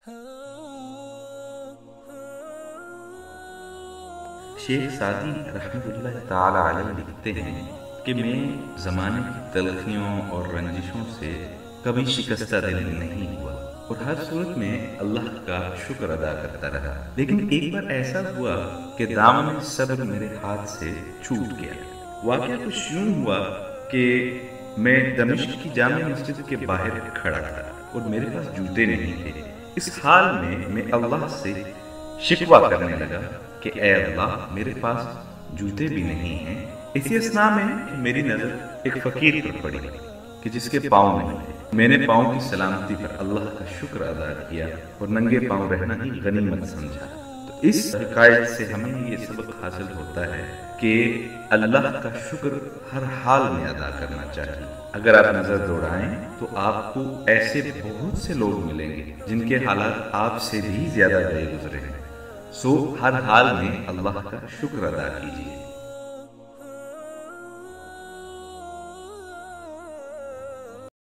شیخ Saadi رحمۃ اللہ تعالی علیہ لکھتے ہیں کہ میں زمانے کی تلخیوں اور رنجشوں سے کبھی شکستہ دل نہیں ہوا اور ہر صورت میں اللہ کا شکر ادا کرتا رہا، لیکن ایک بار ایسا ہوا کہ دامن صبر میرے ہاتھ سے چھوٹ گیا۔ واقعہ کچھ یوں ہوا کہ میں دمشق کی جامع مسجد کے باہر کھڑا تھا اور میرے پاس جوتے نہیں تھے۔ اس حال میں اللہ سے شکوہ کرنے لگا کہ اے اللہ، میرے پاس جوتے بھی نہیں ہیں۔ اسی اثناء میں میری نظر ایک فقیر پر پڑی کہ جس کے پاؤں نہیں تھے۔ میں نے پاؤں کی سلامتی پر اللہ کا شکر ادا کیا اور ننگے پاؤں رہنا ہی غنیمت سمجھا۔ تو اس حکایت سے ہمیں یہ سبق حاصل ہوتا ہے کہ اللہ کا شکر ہر حال میں ادا کرنا چاہیے۔ اگر آپ نظر دوڑائیں تو آپ کو ایسے بہت سے لوگ ملیں گے جن کے حالات آپ سے بھی زیادہ گئے گزرے ہیں۔ سو ہر حال میں اللہ کا شکر ادا کیجیے۔